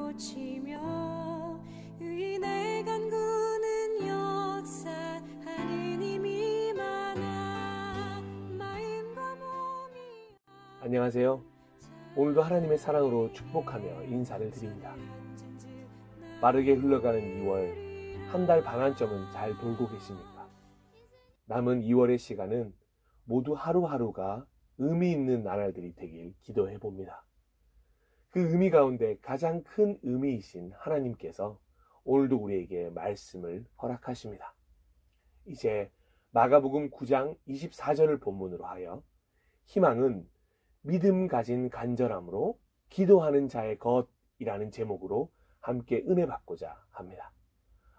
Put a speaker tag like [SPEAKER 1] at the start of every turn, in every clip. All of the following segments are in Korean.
[SPEAKER 1] 고치며 의인의 간구는 역사하는 힘이 많아 마음과 몸이.
[SPEAKER 2] 안녕하세요. 오늘도 하나님의 사랑으로 축복하며 인사를 드립니다. 빠르게 흘러가는 2월, 한 달 반환점은 잘 돌고 계십니까? 남은 2월의 시간은 모두 하루하루가 의미 있는 나날들이 되길 기도해 봅니다. 그 의미 가운데 가장 큰 의미이신 하나님께서 오늘도 우리에게 말씀을 허락하십니다. 이제 마가복음 9장 24절을 본문으로 하여 희망은 믿음 가진 간절함으로 기도하는 자의 것이라는 제목으로 함께 은혜 받고자 합니다.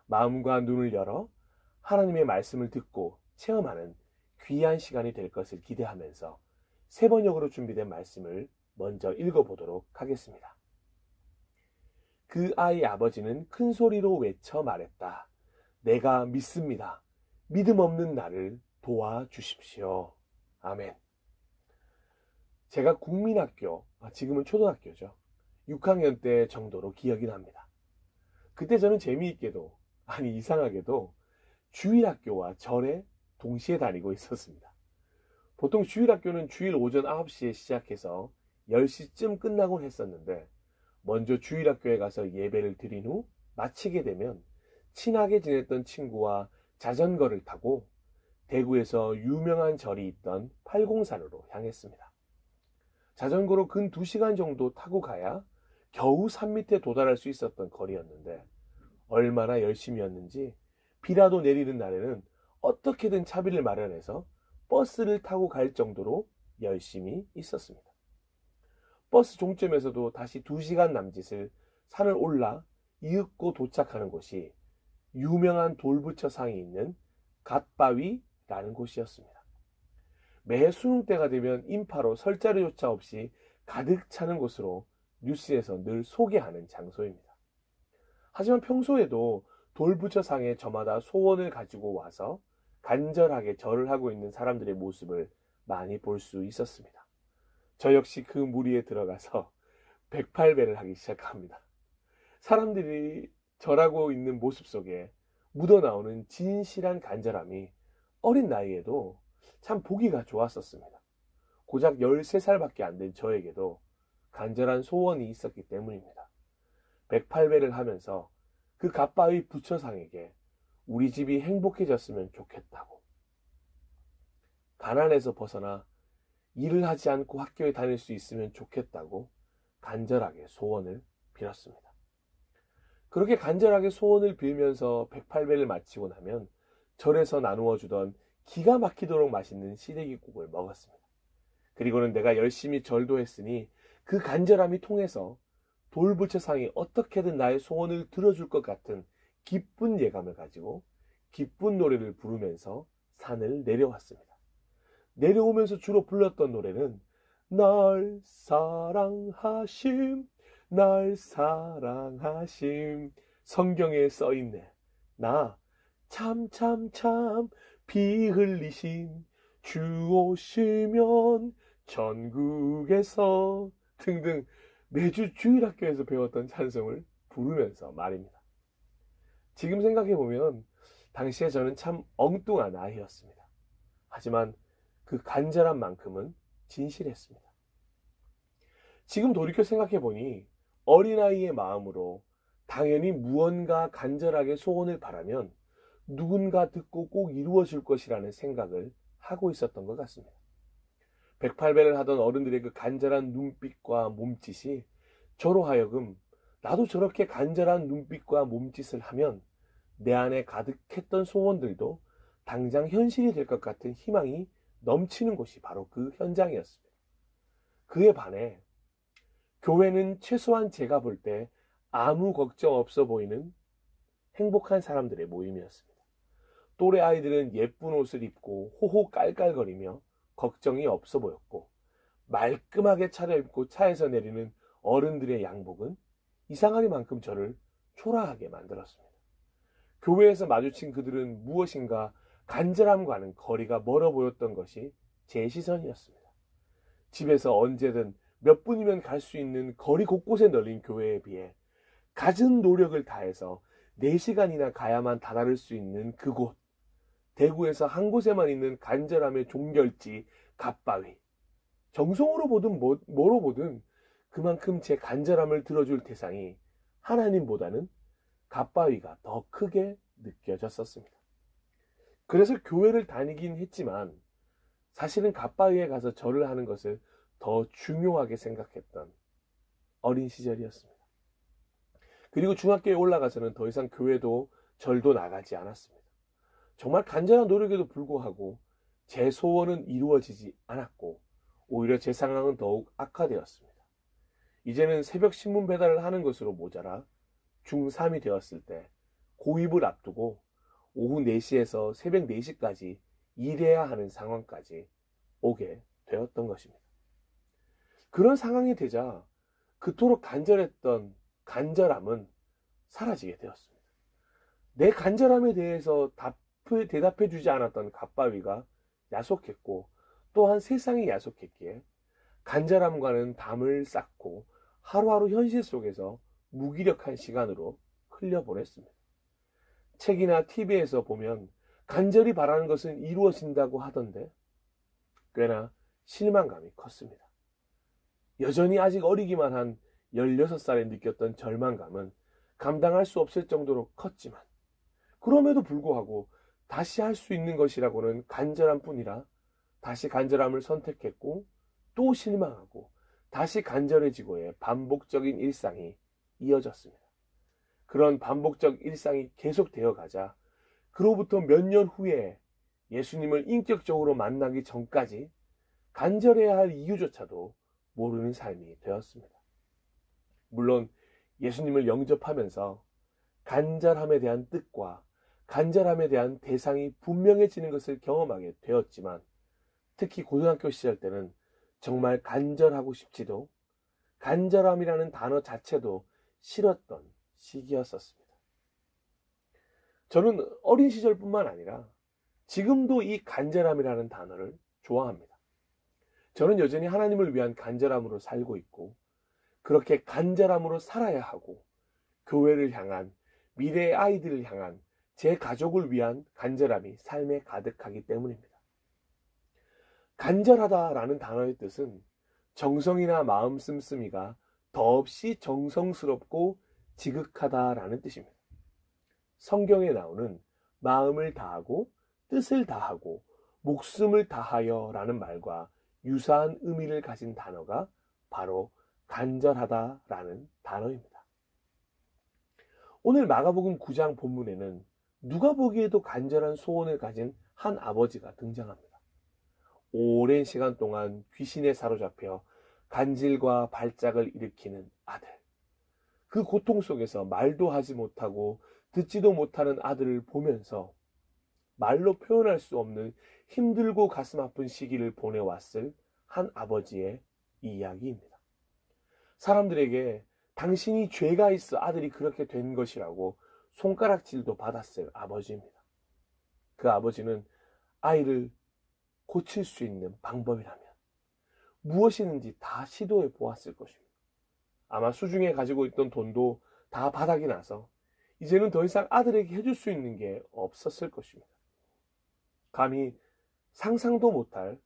[SPEAKER 2] 마음과 눈을 열어 하나님의 말씀을 듣고 체험하는 귀한 시간이 될 것을 기대하면서 세 번역으로 준비된 말씀을 먼저 읽어보도록 하겠습니다. 그 아이 아버지는 큰 소리로 외쳐 말했다. 내가 믿습니다. 믿음 없는 나를 도와주십시오. 아멘. 제가 국민학교, 지금은 초등학교죠. 6학년 때 정도로 기억이 납니다. 그때 저는 재미있게도, 아니 이상하게도 주일학교와 절에 동시에 다니고 있었습니다. 보통 주일학교는 주일 오전 9시에 시작해서 10시쯤 끝나곤 했었는데 먼저 주일학교에 가서 예배를 드린 후 마치게 되면 친하게 지냈던 친구와 자전거를 타고 대구에서 유명한 절이 있던 팔공산으로 향했습니다. 자전거로 근 2시간 정도 타고 가야 겨우 산 밑에 도달할 수 있었던 거리였는데 얼마나 열심이었는지 비라도 내리는 날에는 어떻게든 차비를 마련해서 버스를 타고 갈 정도로 열심히 있었습니다. 버스 종점에서도 다시 2시간 남짓을 산을 올라 이윽고 도착하는 곳이 유명한 돌부처상이 있는 갓바위라는 곳이었습니다. 매해 수능 때가 되면 인파로 설 자리조차 없이 가득 차는 곳으로 뉴스에서 늘 소개하는 장소입니다. 하지만 평소에도 돌부처상에 저마다 소원을 가지고 와서 간절하게 절을 하고 있는 사람들의 모습을 많이 볼 수 있었습니다. 저 역시 그 무리에 들어가서 108배를 하기 시작합니다. 사람들이 절하고 있는 모습 속에 묻어나오는 진실한 간절함이 어린 나이에도 참 보기가 좋았었습니다. 고작 13살밖에 안 된 저에게도 간절한 소원이 있었기 때문입니다. 108배를 하면서 그 갓바위 부처상에게 우리 집이 행복해졌으면 좋겠다고, 가난에서 벗어나 일을 하지 않고 학교에 다닐 수 있으면 좋겠다고 간절하게 소원을 빌었습니다. 그렇게 간절하게 소원을 빌면서 108배를 마치고 나면 절에서 나누어 주던 기가 막히도록 맛있는 시래기국을 먹었습니다. 그리고는 내가 열심히 절도 했으니 그 간절함이 통해서 돌부처상이 어떻게든 나의 소원을 들어줄 것 같은 기쁜 예감을 가지고 기쁜 노래를 부르면서 산을 내려왔습니다. 내려오면서 주로 불렀던 노래는 날 사랑하심, 날 사랑하심. 성경에 써있네. 나 참 피 흘리신 주 오시면 전국에서 등등 매주 주일학교에서 배웠던 찬송을 부르면서 말입니다. 지금 생각해보면 당시에 저는 참 엉뚱한 아이였습니다. 하지만 그 간절한 만큼은 진실했습니다. 지금 돌이켜 생각해보니 어린아이의 마음으로 당연히 무언가 간절하게 소원을 바라면 누군가 듣고 꼭 이루어질 것이라는 생각을 하고 있었던 것 같습니다. 108배를 하던 어른들의 그 간절한 눈빛과 몸짓이 저로 하여금 나도 저렇게 간절한 눈빛과 몸짓을 하면 내 안에 가득했던 소원들도 당장 현실이 될 것 같은 희망이 넘치는 곳이 바로 그 현장이었습니다. 그에 반해 교회는 최소한 제가 볼 때 아무 걱정 없어 보이는 행복한 사람들의 모임이었습니다. 또래 아이들은 예쁜 옷을 입고 호호 깔깔거리며 걱정이 없어 보였고 말끔하게 차려입고 차에서 내리는 어른들의 양복은 이상하리만큼 저를 초라하게 만들었습니다. 교회에서 마주친 그들은 무엇인가 간절함과는 거리가 멀어 보였던 것이 제 시선이었습니다. 집에서 언제든 몇 분이면 갈 수 있는 거리 곳곳에 널린 교회에 비해 갖은 노력을 다해서 4시간이나 가야만 다다를 수 있는 그곳, 대구에서 한 곳에만 있는 간절함의 종결지 갓바위. 정성으로 보든 뭐로 보든 그만큼 제 간절함을 들어줄 대상이 하나님보다는 갓바위가 더 크게 느껴졌었습니다. 그래서 교회를 다니긴 했지만 사실은 갓바위에 가서 절을 하는 것을 더 중요하게 생각했던 어린 시절이었습니다. 그리고 중학교에 올라가서는 더 이상 교회도 절도 나가지 않았습니다. 정말 간절한 노력에도 불구하고 제 소원은 이루어지지 않았고 오히려 제 상황은 더욱 악화되었습니다. 이제는 새벽 신문 배달을 하는 것으로 모자라 중3이 되었을 때 고2을 앞두고 오후 4시에서 새벽 4시까지 일해야 하는 상황까지 오게 되었던 것입니다. 그런 상황이 되자 그토록 간절했던 간절함은 사라지게 되었습니다. 내 간절함에 대해서 대답해 주지 않았던 갓바위가 야속했고 또한 세상이 야속했기에 간절함과는 담을 쌓고 하루하루 현실 속에서 무기력한 시간으로 흘려보냈습니다. 책이나 TV에서 보면 간절히 바라는 것은 이루어진다고 하던데 꽤나 실망감이 컸습니다. 여전히 아직 어리기만 한 16살에 느꼈던 절망감은 감당할 수 없을 정도로 컸지만 그럼에도 불구하고 다시 할 수 있는 것이라고는 간절함 뿐이라 다시 간절함을 선택했고 또 실망하고 다시 간절해지고의 반복적인 일상이 이어졌습니다. 그런 반복적 일상이 계속되어 가자 그로부터 몇 년 후에 예수님을 인격적으로 만나기 전까지 간절해야 할 이유조차도 모르는 삶이 되었습니다. 물론 예수님을 영접하면서 간절함에 대한 뜻과 간절함에 대한 대상이 분명해지는 것을 경험하게 되었지만 특히 고등학교 시절 때는 정말 간절하고 싶지도 간절함이라는 단어 자체도 싫었던 시기였었습니다. 저는 어린 시절뿐만 아니라 지금도 이 간절함이라는 단어를 좋아합니다. 저는 여전히 하나님을 위한 간절함으로 살고 있고 그렇게 간절함으로 살아야 하고 교회를 향한 미래의 아이들을 향한 제 가족을 위한 간절함이 삶에 가득하기 때문입니다. 간절하다라는 단어의 뜻은 정성이나 마음 씀씀이가 더없이 정성스럽고 지극하다라는 뜻입니다. 성경에 나오는 마음을 다하고 뜻을 다하고 목숨을 다하여 라는 말과 유사한 의미를 가진 단어가 바로 간절하다라는 단어입니다. 오늘 마가복음 9장 본문에는 누가 보기에도 간절한 소원을 가진 한 아버지가 등장합니다. 오랜 시간 동안 귀신에 사로잡혀 간질과 발작을 일으키는 아들. 그 고통 속에서 말도 하지 못하고 듣지도 못하는 아들을 보면서 말로 표현할 수 없는 힘들고 가슴 아픈 시기를 보내왔을 한 아버지의 이야기입니다. 사람들에게 당신이 죄가 있어 아들이 그렇게 된 것이라고 손가락질도 받았을 아버지입니다. 그 아버지는 아이를 고칠 수 있는 방법이라면 무엇이든지 다 시도해 보았을 것입니다. 아마 수중에 가지고 있던 돈도 다 바닥이 나서 이제는 더 이상 아들에게 해줄 수 있는 게 없었을 것입니다. 감히 상상도 못할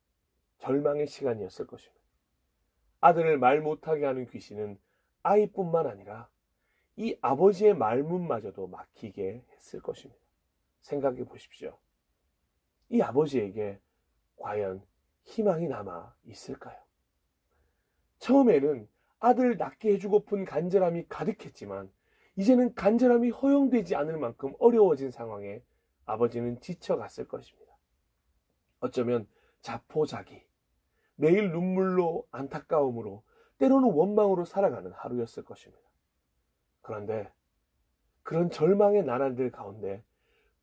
[SPEAKER 2] 절망의 시간이었을 것입니다. 아들을 말 못하게 하는 귀신은 아이뿐만 아니라 이 아버지의 말문마저도 막히게 했을 것입니다. 생각해 보십시오. 이 아버지에게 과연 희망이 남아 있을까요? 처음에는 아들을 낳게 해주고픈 간절함이 가득했지만 이제는 간절함이 허용되지 않을 만큼 어려워진 상황에 아버지는 지쳐갔을 것입니다. 어쩌면 자포자기, 매일 눈물로 안타까움으로 때로는 원망으로 살아가는 하루였을 것입니다. 그런데 그런 절망의 나날들 가운데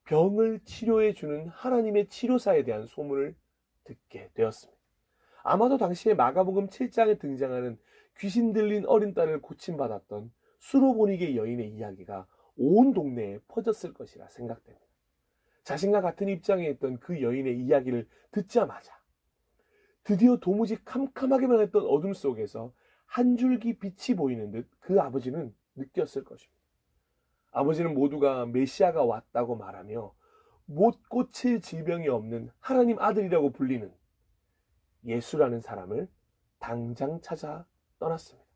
[SPEAKER 2] 병을 치료해주는 하나님의 치료사에 대한 소문을 듣게 되었습니다. 아마도 당시에 마가복음 7장에 등장하는 귀신 들린 어린 딸을 고침받았던 수로보니게 여인의 이야기가 온 동네에 퍼졌을 것이라 생각됩니다. 자신과 같은 입장에 있던 그 여인의 이야기를 듣자마자 드디어 도무지 캄캄하게만 했던 어둠 속에서 한 줄기 빛이 보이는 듯 그 아버지는 느꼈을 것입니다. 아버지는 모두가 메시아가 왔다고 말하며 못 고칠 질병이 없는 하나님 아들이라고 불리는 예수라는 사람을 당장 찾아 떠났습니다.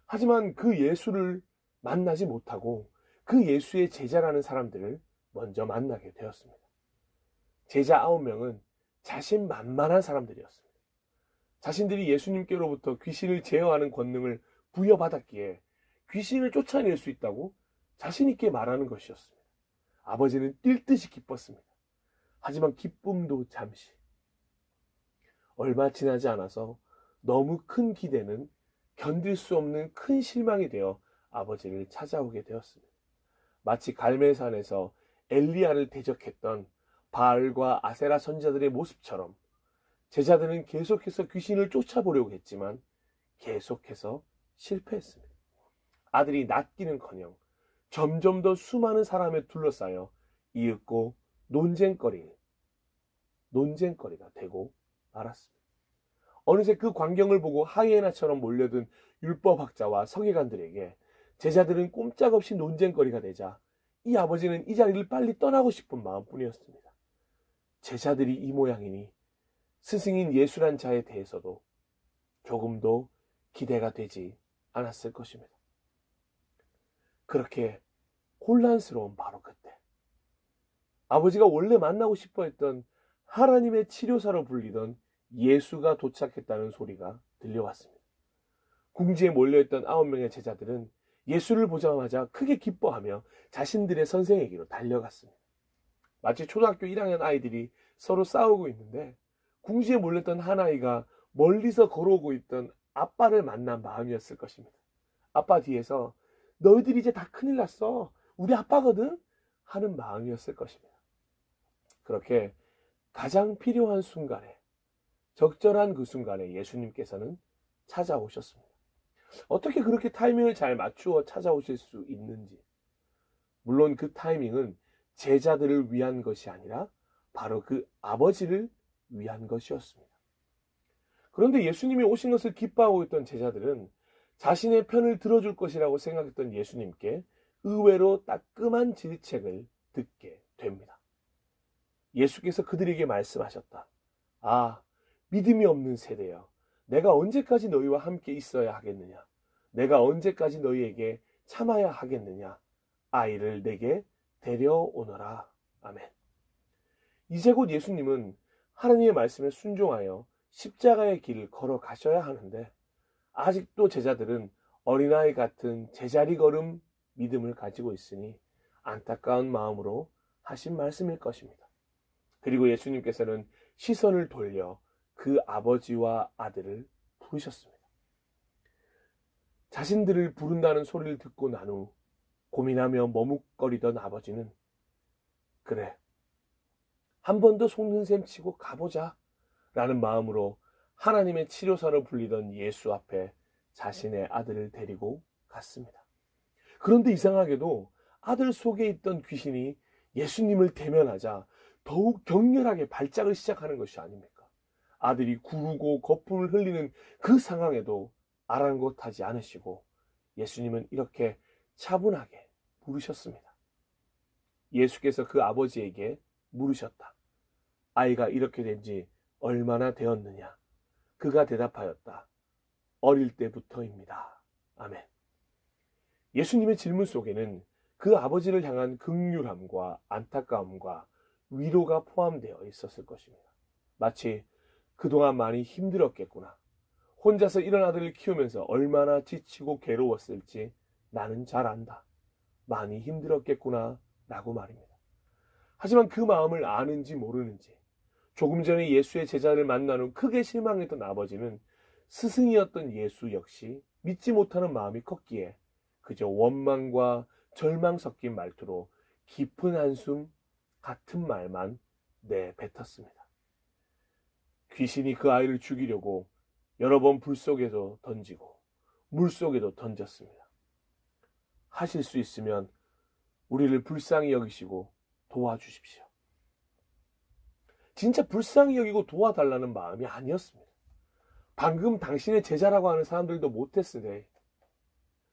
[SPEAKER 2] 하지만 그 예수를 만나지 못하고 그 예수의 제자라는 사람들을 먼저 만나게 되었습니다. 제자 9명은 자신만만한 사람들이었습니다. 자신들이 예수님께로부터 귀신을 제어하는 권능을 부여받았기에 귀신을 쫓아낼 수 있다고 자신 있게 말하는 것이었습니다. 아버지는 뛸 듯이 기뻤습니다. 하지만 기쁨도 잠시. 얼마 지나지 않아서 너무 큰 기대는 견딜 수 없는 큰 실망이 되어 아버지를 찾아오게 되었습니다. 마치 갈멜산에서 엘리야를 대적했던 바알과 아세라 선지자들의 모습처럼 제자들은 계속해서 귀신을 쫓아보려고 했지만 계속해서 실패했습니다. 아들이 낫기는커녕 점점 더 수많은 사람에 둘러싸여 이윽고 논쟁거리가 되고 말았습니다. 어느새 그 광경을 보고 하이에나처럼 몰려든 율법학자와 서기관들에게 제자들은 꼼짝없이 논쟁거리가 되자 이 아버지는 이 자리를 빨리 떠나고 싶은 마음뿐이었습니다. 제자들이 이 모양이니 스승인 예수란 자에 대해서도 조금도 기대가 되지 않았을 것입니다. 그렇게 혼란스러운 바로 그때 아버지가 원래 만나고 싶어 했던 하나님의 치료사로 불리던 예수가 도착했다는 소리가 들려왔습니다. 궁지에 몰려있던 9명의 제자들은 예수를 보자마자 크게 기뻐하며 자신들의 선생에게로 달려갔습니다. 마치 초등학교 1학년 아이들이 서로 싸우고 있는데 궁지에 몰렸던 한 아이가 멀리서 걸어오고 있던 아빠를 만난 마음이었을 것입니다. 아빠 뒤에서 너희들이 이제 다 큰일 났어. 우리 아빠거든? 하는 마음이었을 것입니다. 그렇게 가장 필요한 순간에 적절한 그 순간에 예수님께서는 찾아오셨습니다. 어떻게 그렇게 타이밍을 잘 맞추어 찾아오실 수 있는지. 물론 그 타이밍은 제자들을 위한 것이 아니라 바로 그 아버지를 위한 것이었습니다. 그런데 예수님이 오신 것을 기뻐하고 있던 제자들은 자신의 편을 들어줄 것이라고 생각했던 예수님께 의외로 따끔한 질책을 듣게 됩니다. 예수께서 그들에게 말씀하셨다. 아, 믿음이 없는 세대여. 내가 언제까지 너희와 함께 있어야 하겠느냐? 내가 언제까지 너희에게 참아야 하겠느냐? 아이를 내게 데려오너라. 아멘. 이제 곧 예수님은 하나님의 말씀에 순종하여 십자가의 길을 걸어가셔야 하는데 아직도 제자들은 어린아이 같은 제자리 걸음 믿음을 가지고 있으니 안타까운 마음으로 하신 말씀일 것입니다. 그리고 예수님께서는 시선을 돌려 그 아버지와 아들을 부르셨습니다. 자신들을 부른다는 소리를 듣고 난 후 고민하며 머뭇거리던 아버지는 그래, 한 번 더 속는 셈 치고 가보자 라는 마음으로 하나님의 치료사로 불리던 예수 앞에 자신의 아들을 데리고 갔습니다. 그런데 이상하게도 아들 속에 있던 귀신이 예수님을 대면하자 더욱 격렬하게 발작을 시작하는 것이 아닙니까? 아들이 구르고 거품을 흘리는 그 상황에도 아랑곳하지 않으시고 예수님은 이렇게 차분하게 물으셨습니다. 예수께서 그 아버지에게 물으셨다. 아이가 이렇게 된 지 얼마나 되었느냐? 그가 대답하였다. 어릴 때부터입니다. 아멘. 예수님의 질문 속에는 그 아버지를 향한 긍휼함과 안타까움과 위로가 포함되어 있었을 것입니다. 마치 그동안 많이 힘들었겠구나. 혼자서 이런 아들을 키우면서 얼마나 지치고 괴로웠을지 나는 잘 안다. 많이 힘들었겠구나 라고 말입니다. 하지만 그 마음을 아는지 모르는지 조금 전에 예수의 제자를 만난 후 크게 실망했던 아버지는 스승이었던 예수 역시 믿지 못하는 마음이 컸기에 그저 원망과 절망 섞인 말투로 깊은 한숨 같은 말만 내뱉었습니다. 귀신이 그 아이를 죽이려고 여러 번 불 속에도 던지고 물 속에도 던졌습니다. 하실 수 있으면 우리를 불쌍히 여기시고 도와주십시오. 진짜 불쌍히 여기고 도와달라는 마음이 아니었습니다. 방금 당신의 제자라고 하는 사람들도 못했으니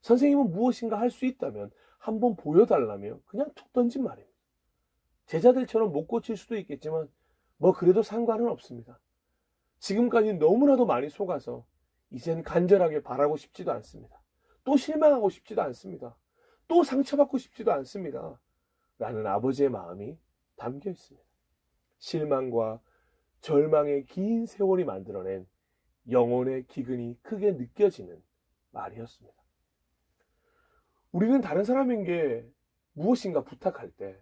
[SPEAKER 2] 선생님은 무엇인가 할 수 있다면 한번 보여달라며 그냥 툭 던진 말입니다. 제자들처럼 못 고칠 수도 있겠지만 그래도 상관은 없습니다. 지금까지 너무나도 많이 속아서 이젠 간절하게 바라고 싶지도 않습니다. 또 실망하고 싶지도 않습니다. 또 상처받고 싶지도 않습니다. 라는 아버지의 마음이 담겨 있습니다. 실망과 절망의 긴 세월이 만들어낸 영혼의 기근이 크게 느껴지는 말이었습니다. 우리는 다른 사람에게 무엇인가 부탁할 때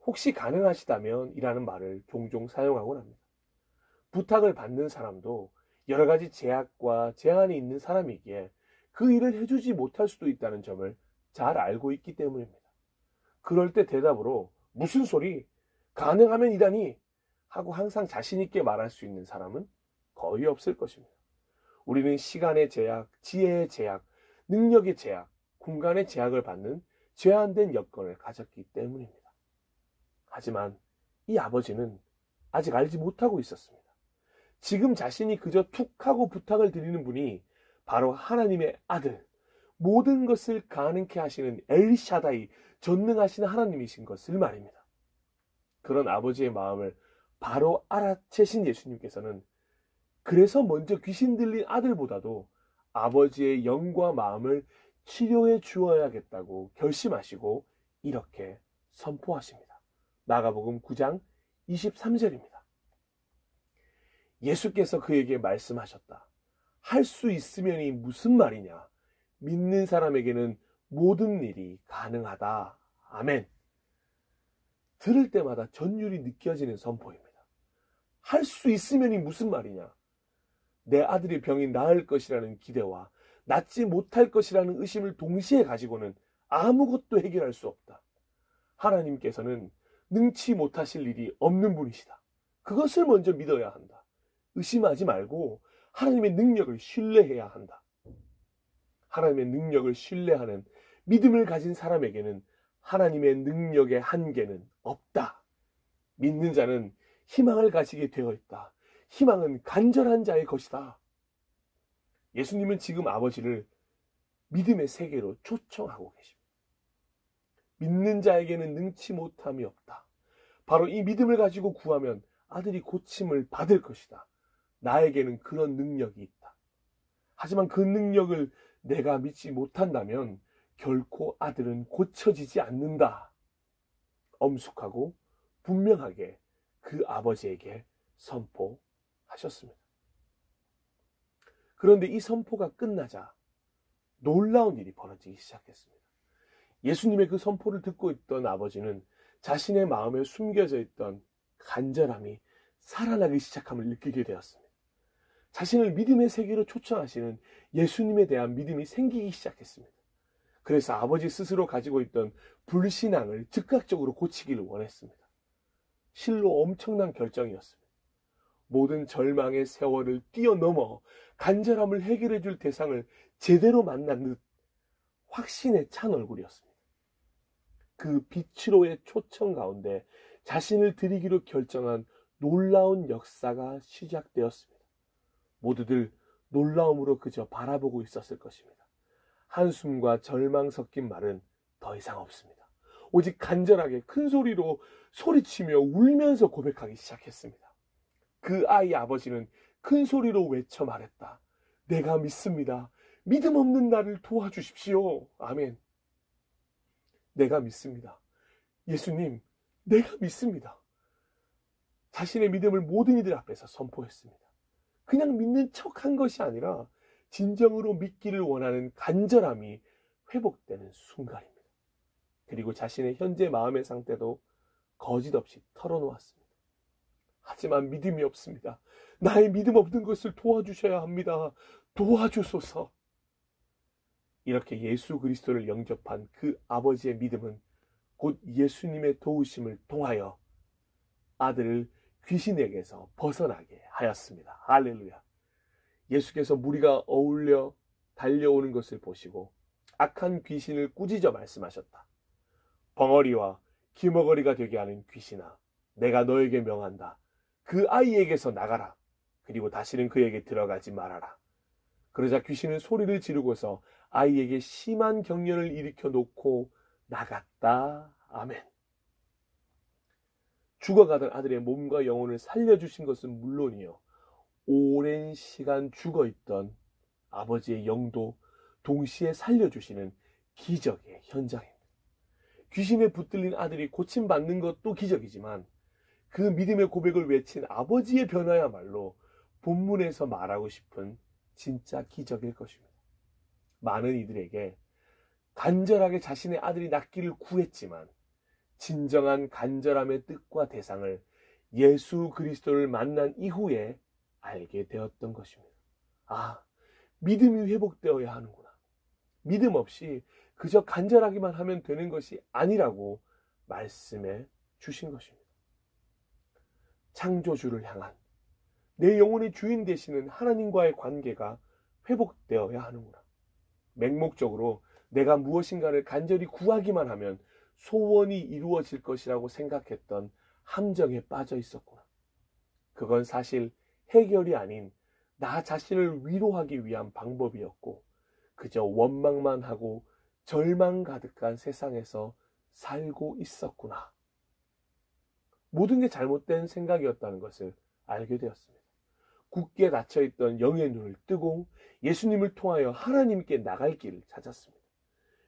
[SPEAKER 2] 혹시 가능하시다면 이라는 말을 종종 사용하곤 합니다. 부탁을 받는 사람도 여러 가지 제약과 제한이 있는 사람이기에 그 일을 해주지 못할 수도 있다는 점을 잘 알고 있기 때문입니다. 그럴 때 대답으로 무슨 소리? 가능하면 이라니? 하고 항상 자신 있게 말할 수 있는 사람은 거의 없을 것입니다. 우리는 시간의 제약, 지혜의 제약, 능력의 제약, 공간의 제약을 받는 제한된 여건을 가졌기 때문입니다. 하지만 이 아버지는 아직 알지 못하고 있었습니다. 지금 자신이 그저 툭 하고 부탁을 드리는 분이 바로 하나님의 아들, 모든 것을 가능케 하시는 엘샤다이, 전능하신 하나님이신 것을 말입니다. 그런 아버지의 마음을 바로 알아채신 예수님께서는 그래서 먼저 귀신 들린 아들보다도 아버지의 영과 마음을 치료해 주어야겠다고 결심하시고 이렇게 선포하십니다. 마가복음 9장 23절입니다. 예수께서 그에게 말씀하셨다. 할 수 있으면이 무슨 말이냐? 믿는 사람에게는 모든 일이 가능하다. 아멘. 들을 때마다 전율이 느껴지는 선포입니다. 할 수 있으면이 무슨 말이냐? 내 아들의 병이 나을 것이라는 기대와 낫지 못할 것이라는 의심을 동시에 가지고는 아무것도 해결할 수 없다. 하나님께서는 능치 못하실 일이 없는 분이시다. 그것을 먼저 믿어야 한다. 의심하지 말고 하나님의 능력을 신뢰해야 한다. 하나님의 능력을 신뢰하는 믿음을 가진 사람에게는 하나님의 능력의 한계는 없다. 믿는 자는 희망을 가지게 되어 있다. 희망은 간절한 자의 것이다. 예수님은 지금 아버지를 믿음의 세계로 초청하고 계십니다. 믿는 자에게는 능치 못함이 없다. 바로 이 믿음을 가지고 구하면 아들이 고침을 받을 것이다. 나에게는 그런 능력이 있다. 하지만 그 능력을 내가 믿지 못한다면 결코 아들은 고쳐지지 않는다. 엄숙하고 분명하게 그 아버지에게 선포하셨습니다. 그런데 이 선포가 끝나자 놀라운 일이 벌어지기 시작했습니다. 예수님의 그 선포를 듣고 있던 아버지는 자신의 마음에 숨겨져 있던 간절함이 살아나기 시작함을 느끼게 되었습니다. 자신을 믿음의 세계로 초청하시는 예수님에 대한 믿음이 생기기 시작했습니다. 그래서 아버지 스스로 가지고 있던 불신앙을 즉각적으로 고치기를 원했습니다. 실로 엄청난 결정이었습니다. 모든 절망의 세월을 뛰어넘어 간절함을 해결해 줄 대상을 제대로 만난 듯 확신에 찬 얼굴이었습니다. 그 빛으로의 초청 가운데 자신을 드리기로 결정한 놀라운 역사가 시작되었습니다. 모두들 놀라움으로 그저 바라보고 있었을 것입니다. 한숨과 절망 섞인 말은 더 이상 없습니다. 오직 간절하게 큰 소리로 소리치며 울면서 고백하기 시작했습니다. 그 아이 아버지는 큰 소리로 외쳐 말했다. 내가 믿습니다. 믿음 없는 나를 도와주십시오. 아멘. 내가 믿습니다. 예수님, 내가 믿습니다. 자신의 믿음을 모든 이들 앞에서 선포했습니다. 그냥 믿는 척한 것이 아니라 진정으로 믿기를 원하는 간절함이 회복되는 순간입니다. 그리고 자신의 현재 마음의 상태도 거짓없이 털어놓았습니다. 하지만 믿음이 없습니다. 나의 믿음 없는 것을 도와주셔야 합니다. 도와주소서. 이렇게 예수 그리스도를 영접한 그 아버지의 믿음은 곧 예수님의 도우심을 통하여 아들을 귀신에게서 벗어나게 하였습니다. 할렐루야. 예수께서 무리가 어울려 달려오는 것을 보시고 악한 귀신을 꾸짖어 말씀하셨다. 벙어리와 기머거리가 되게 하는 귀신아, 내가 너에게 명한다. 그 아이에게서 나가라. 그리고 다시는 그에게 들어가지 말아라. 그러자 귀신은 소리를 지르고서 아이에게 심한 경련을 일으켜 놓고 나갔다. 아멘. 죽어가던 아들의 몸과 영혼을 살려주신 것은 물론이요, 오랜 시간 죽어있던 아버지의 영도 동시에 살려주시는 기적의 현장입니다. 귀신에 붙들린 아들이 고침받는 것도 기적이지만 그 믿음의 고백을 외친 아버지의 변화야말로 본문에서 말하고 싶은 진짜 기적일 것입니다. 많은 이들에게 간절하게 자신의 아들이 낫기를 구했지만 진정한 간절함의 뜻과 대상을 예수 그리스도를 만난 이후에 알게 되었던 것입니다. 아, 믿음이 회복되어야 하는구나. 믿음 없이 그저 간절하기만 하면 되는 것이 아니라고 말씀해 주신 것입니다. 창조주를 향한 내 영혼의 주인 되시는 하나님과의 관계가 회복되어야 하는구나. 맹목적으로 내가 무엇인가를 간절히 구하기만 하면 소원이 이루어질 것이라고 생각했던 함정에 빠져 있었구나. 그건 사실 해결이 아닌 나 자신을 위로하기 위한 방법이었고 그저 원망만 하고 절망 가득한 세상에서 살고 있었구나. 모든 게 잘못된 생각이었다는 것을 알게 되었습니다. 굳게 닫혀있던 영의 눈을 뜨고 예수님을 통하여 하나님께 나갈 길을 찾았습니다.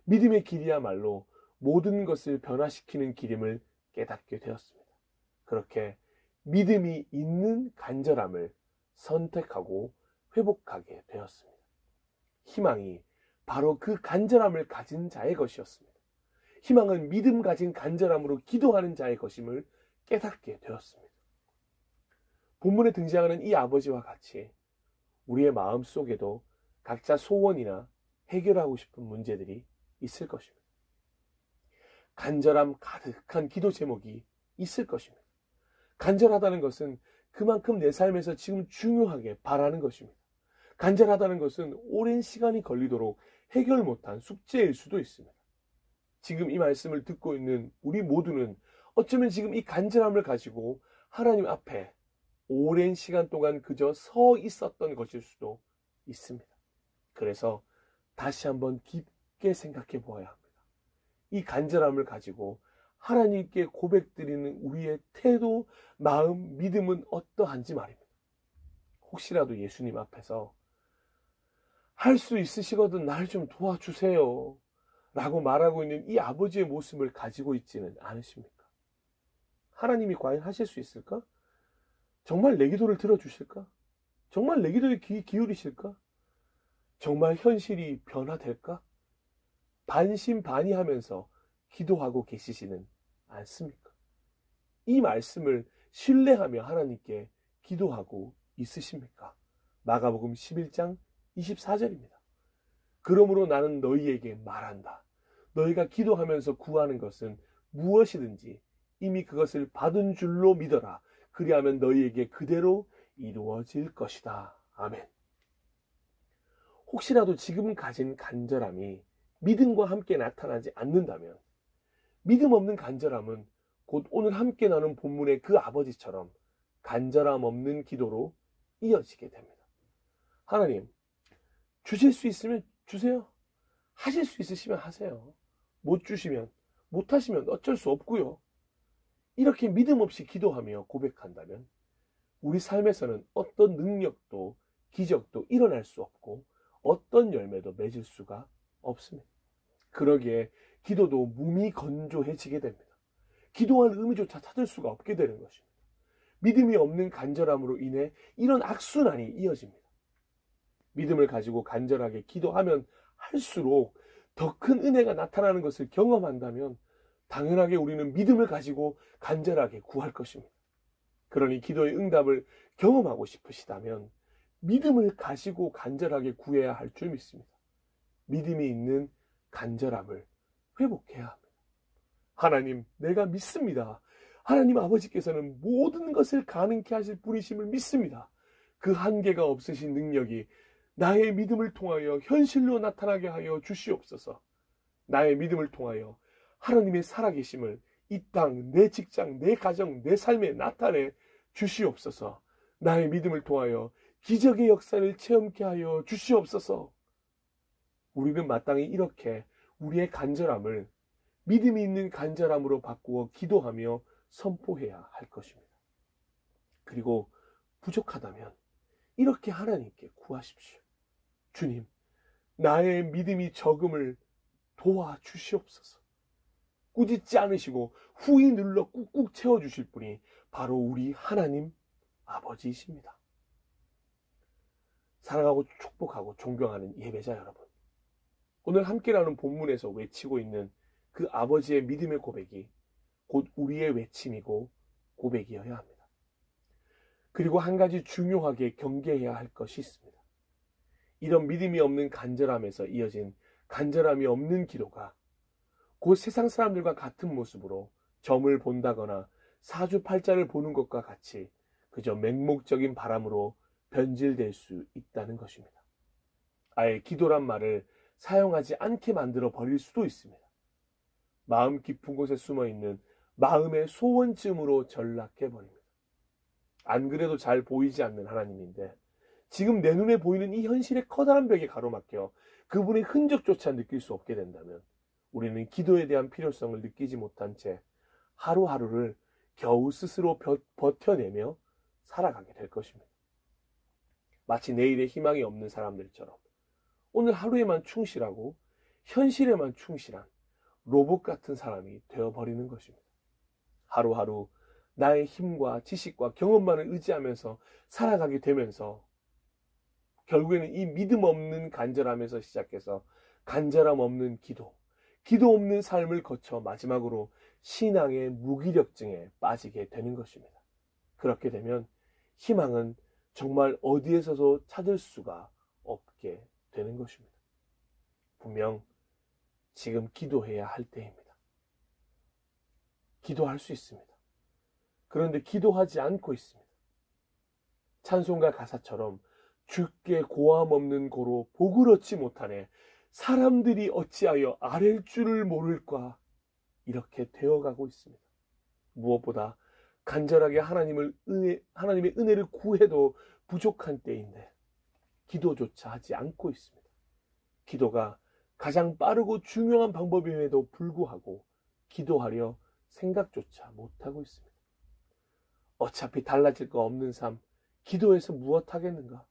[SPEAKER 2] 믿음의 길이야말로 모든 것을 변화시키는 길임을 깨닫게 되었습니다. 그렇게 믿음이 있는 간절함을 선택하고 회복하게 되었습니다. 희망이 바로 그 간절함을 가진 자의 것이었습니다. 희망은 믿음 가진 간절함으로 기도하는 자의 것임을 깨닫게 되었습니다. 본문에 등장하는 이 아버지와 같이 우리의 마음 속에도 각자 소원이나 해결하고 싶은 문제들이 있을 것입니다. 간절함 가득한 기도 제목이 있을 것입니다. 간절하다는 것은 그만큼 내 삶에서 지금 중요하게 바라는 것입니다. 간절하다는 것은 오랜 시간이 걸리도록 해결 못한 숙제일 수도 있습니다. 지금 이 말씀을 듣고 있는 우리 모두는 어쩌면 지금 이 간절함을 가지고 하나님 앞에 오랜 시간 동안 그저 서 있었던 것일 수도 있습니다. 그래서 다시 한번 깊게 생각해 보아야 합니다. 이 간절함을 가지고 하나님께 고백드리는 우리의 태도, 마음, 믿음은 어떠한지 말입니다. 혹시라도 예수님 앞에서 할 수 있으시거든 날 좀 도와주세요 라고 말하고 있는 이 아버지의 모습을 가지고 있지는 않으십니까? 하나님이 과연 하실 수 있을까? 정말 내 기도를 들어주실까? 정말 내 기도에 귀 기울이실까? 정말 현실이 변화될까? 반신반의하면서 기도하고 계시지는 않습니까? 이 말씀을 신뢰하며 하나님께 기도하고 있으십니까? 마가복음 11장 24절입니다. 그러므로 나는 너희에게 말한다. 너희가 기도하면서 구하는 것은 무엇이든지 이미 그것을 받은 줄로 믿어라. 그리하면 너희에게 그대로 이루어질 것이다. 아멘. 혹시라도 지금 가진 간절함이 믿음과 함께 나타나지 않는다면 믿음 없는 간절함은 곧 오늘 함께 나눈 본문의 그 아버지처럼 간절함 없는 기도로 이어지게 됩니다. 하나님, 주실 수 있으면 주세요. 하실 수 있으시면 하세요. 못 주시면, 못 하시면 어쩔 수 없고요. 이렇게 믿음 없이 기도하며 고백한다면 우리 삶에서는 어떤 능력도 기적도 일어날 수 없고 어떤 열매도 맺을 수가 없습니다. 그러기에 기도도 무미건조해지게 됩니다. 기도할 의미조차 찾을 수가 없게 되는 것입니다. 믿음이 없는 간절함으로 인해 이런 악순환이 이어집니다. 믿음을 가지고 간절하게 기도하면 할수록 더 큰 은혜가 나타나는 것을 경험한다면 당연하게 우리는 믿음을 가지고 간절하게 구할 것입니다. 그러니 기도의 응답을 경험하고 싶으시다면 믿음을 가지고 간절하게 구해야 할 줄 믿습니다. 믿음이 있는 간절함을 회복해야 합니다. 하나님, 내가 믿습니다. 하나님 아버지께서는 모든 것을 가능케 하실 분이심을 믿습니다. 그 한계가 없으신 능력이 나의 믿음을 통하여 현실로 나타나게 하여 주시옵소서. 나의 믿음을 통하여 하나님의 살아계심을 이 땅, 내 직장, 내 가정, 내 삶에 나타내 주시옵소서. 나의 믿음을 통하여 기적의 역사를 체험케 하여 주시옵소서. 우리는 마땅히 이렇게 우리의 간절함을 믿음이 있는 간절함으로 바꾸어 기도하며 선포해야 할 것입니다. 그리고 부족하다면 이렇게 하나님께 구하십시오. 주님, 나의 믿음이 적음을 도와주시옵소서. 꾸짖지 않으시고 후이 눌러 꾹꾹 채워주실 분이 바로 우리 하나님 아버지이십니다. 사랑하고 축복하고 존경하는 예배자 여러분, 오늘 함께 나눈 본문에서 외치고 있는 그 아버지의 믿음의 고백이 곧 우리의 외침이고 고백이어야 합니다. 그리고 한 가지 중요하게 경계해야 할 것이 있습니다. 이런 믿음이 없는 간절함에서 이어진 간절함이 없는 기도가 곧 세상 사람들과 같은 모습으로 점을 본다거나 사주팔자를 보는 것과 같이 그저 맹목적인 바람으로 변질될 수 있다는 것입니다. 아예 기도란 말을 사용하지 않게 만들어 버릴 수도 있습니다. 마음 깊은 곳에 숨어있는 마음의 소원쯤으로 전락해 버립니다. 안 그래도 잘 보이지 않는 하나님인데 지금 내 눈에 보이는 이 현실의 커다란 벽에 가로막혀 그분의 흔적조차 느낄 수 없게 된다면 우리는 기도에 대한 필요성을 느끼지 못한 채 하루하루를 겨우 스스로 버텨내며 살아가게 될 것입니다. 마치 내일의 희망이 없는 사람들처럼 오늘 하루에만 충실하고 현실에만 충실한 로봇 같은 사람이 되어버리는 것입니다. 하루하루 나의 힘과 지식과 경험만을 의지하면서 살아가게 되면서 결국에는 이 믿음 없는 간절함에서 시작해서 간절함 없는 기도 없는 삶을 거쳐 마지막으로 신앙의 무기력증에 빠지게 되는 것입니다. 그렇게 되면 희망은 정말 어디에서도 찾을 수가 없게 되는 것입니다. 분명 지금 기도해야 할 때입니다. 기도할 수 있습니다. 그런데 기도하지 않고 있습니다. 찬송가 가사처럼 주께 고함 없는 고로 복을 얻지 못하네 사람들이 어찌하여 아랠 줄을 모를까 이렇게 되어가고 있습니다. 무엇보다 간절하게 하나님의 은혜를 구해도 부족한 때인데 기도조차 하지 않고 있습니다. 기도가 가장 빠르고 중요한 방법임에도 불구하고 기도하려 생각조차 못하고 있습니다. 어차피 달라질 거 없는 삶, 기도해서 무엇 하겠는가?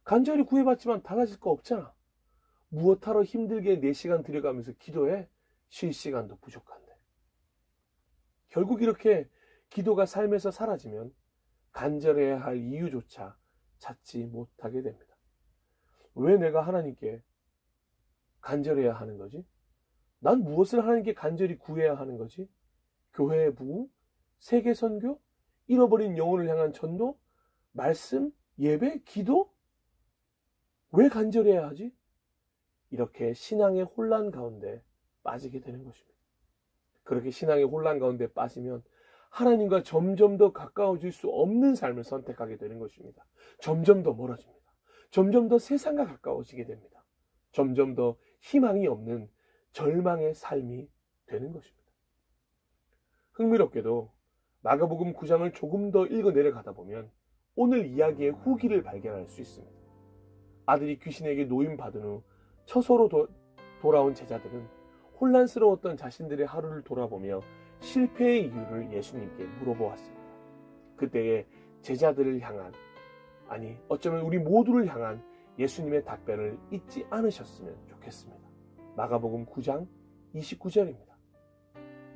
[SPEAKER 2] 간절히 구해봤지만 달라질 거 없잖아. 무엇하러 힘들게 4시간 들여가면서 기도해? 쉴 시간도 부족한데. 결국 이렇게 기도가 삶에서 사라지면 간절해야 할 이유조차 찾지 못하게 됩니다. 왜 내가 하나님께 간절해야 하는 거지? 난 무엇을 하나님께 간절히 구해야 하는 거지? 교회의 부흥? 세계 선교? 잃어버린 영혼을 향한 전도? 말씀? 예배? 기도? 왜 간절해야 하지? 이렇게 신앙의 혼란 가운데 빠지게 되는 것입니다. 그렇게 신앙의 혼란 가운데 빠지면 하나님과 점점 더 가까워질 수 없는 삶을 선택하게 되는 것입니다. 점점 더 멀어집니다. 점점 더 세상과 가까워지게 됩니다. 점점 더 희망이 없는 절망의 삶이 되는 것입니다. 흥미롭게도 마가복음 9장을 조금 더 읽어 내려가다 보면 오늘 이야기의 후기를 발견할 수 있습니다. 아들이 귀신에게 노임받은 후 처소로 돌아온 제자들은 혼란스러웠던 자신들의 하루를 돌아보며 실패의 이유를 예수님께 물어보았습니다. 그때에 제자들을 향한, 아니 어쩌면 우리 모두를 향한 예수님의 답변을 잊지 않으셨으면 좋겠습니다. 마가복음 9장 29절입니다.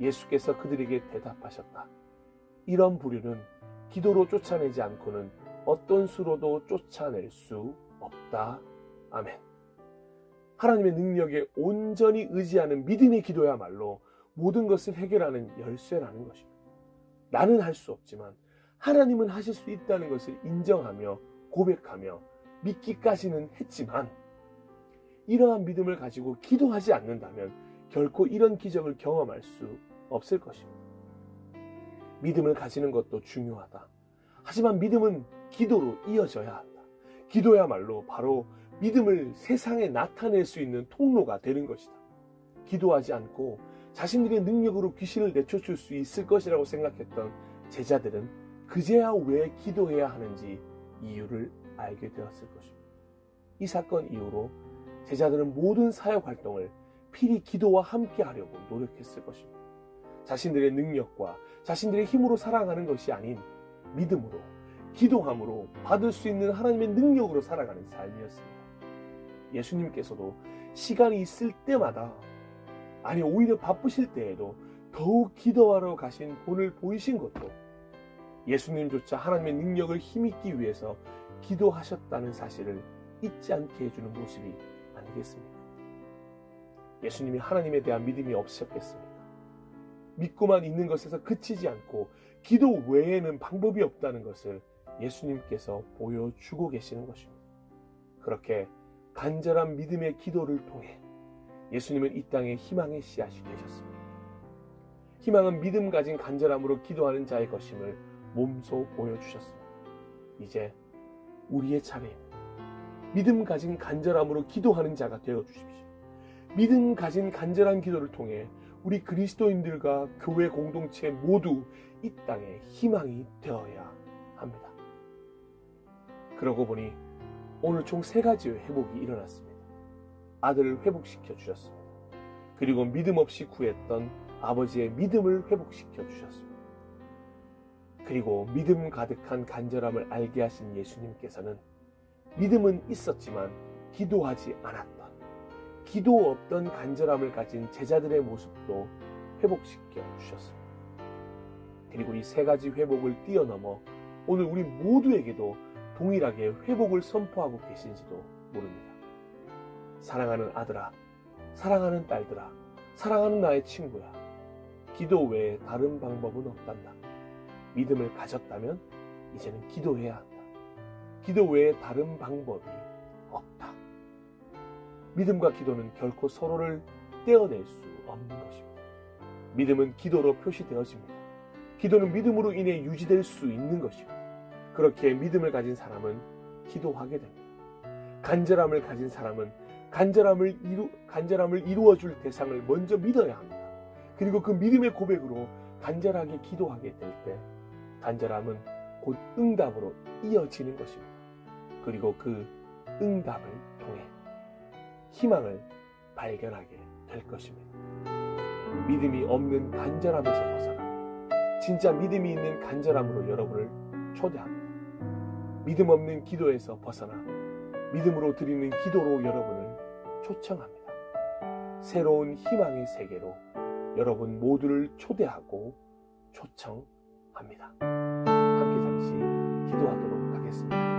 [SPEAKER 2] 예수께서 그들에게 대답하셨다. 이런 부류는 기도로 쫓아내지 않고는 어떤 수로도 쫓아낼 수 없다. 아멘. 하나님의 능력에 온전히 의지하는 믿음의 기도야말로 모든 것을 해결하는 열쇠라는 것입니다. 나는 할 수 없지만 하나님은 하실 수 있다는 것을 인정하며 고백하며 믿기까지는 했지만 이러한 믿음을 가지고 기도하지 않는다면 결코 이런 기적을 경험할 수 없을 것입니다. 믿음을 가지는 것도 중요하다. 하지만 믿음은 기도로 이어져야 한다. 기도야말로 바로 믿음을 세상에 나타낼 수 있는 통로가 되는 것이다. 기도하지 않고 자신들의 능력으로 귀신을 내쫓을 수 있을 것이라고 생각했던 제자들은 그제야 왜 기도해야 하는지 이유를 알게 되었을 것입니다. 이 사건 이후로 제자들은 모든 사역 활동을 필히 기도와 함께 하려고 노력했을 것입니다. 자신들의 능력과 자신들의 힘으로 살아가는 것이 아닌 믿음으로, 기도함으로 받을 수 있는 하나님의 능력으로 살아가는 삶이었습니다. 예수님께서도 시간이 있을 때마다, 아니 오히려 바쁘실 때에도 더욱 기도하러 가신 본을 보이신 것도 예수님조차 하나님의 능력을 힘입기 위해서 기도하셨다는 사실을 잊지 않게 해주는 모습이 아니겠습니까? 예수님이 하나님에 대한 믿음이 없으셨겠습니까? 믿고만 있는 것에서 그치지 않고 기도 외에는 방법이 없다는 것을 예수님께서 보여주고 계시는 것입니다. 그렇게 간절한 믿음의 기도를 통해 예수님은 이 땅에 희망의 씨앗이 되셨습니다. 희망은 믿음 가진 간절함으로 기도하는 자의 것임을 몸소 보여주셨습니다. 이제 우리의 차례입니다. 믿음 가진 간절함으로 기도하는 자가 되어주십시오. 믿음 가진 간절한 기도를 통해 우리 그리스도인들과 교회 공동체 모두 이 땅에 희망이 되어야 합니다. 그러고 보니 오늘 총 3가지의 회복이 일어났습니다. 아들을 회복시켜 주셨습니다. 그리고 믿음 없이 구했던 아버지의 믿음을 회복시켜 주셨습니다. 그리고 믿음 가득한 간절함을 알게 하신 예수님께서는 믿음은 있었지만 기도하지 않았던, 기도 없던 간절함을 가진 제자들의 모습도 회복시켜 주셨습니다. 그리고 이 3가지 회복을 뛰어넘어 오늘 우리 모두에게도 동일하게 회복을 선포하고 계신지도 모릅니다. 사랑하는 아들아, 사랑하는 딸들아, 사랑하는 나의 친구야, 기도 외에 다른 방법은 없단다. 믿음을 가졌다면 이제는 기도해야 한다. 기도 외에 다른 방법이 없다. 믿음과 기도는 결코 서로를 떼어낼 수 없는 것입니다. 믿음은 기도로 표시되어집니다. 기도는 믿음으로 인해 유지될 수 있는 것입니다. 그렇게 믿음을 가진 사람은 기도하게 됩니다. 간절함을 가진 사람은 간절함을 이루어줄 대상을 먼저 믿어야 합니다. 그리고 그 믿음의 고백으로 간절하게 기도하게 될 때 간절함은 곧 응답으로 이어지는 것입니다. 그리고 그 응답을 통해 희망을 발견하게 될 것입니다. 믿음이 없는 간절함에서 벗어나 진짜 믿음이 있는 간절함으로 여러분을 초대합니다. 믿음 없는 기도에서 벗어나 믿음으로 드리는 기도로 여러분을 초청합니다. 새로운 희망의 세계로 여러분 모두를 초대하고 초청합니다. 함께 잠시 기도하도록 하겠습니다.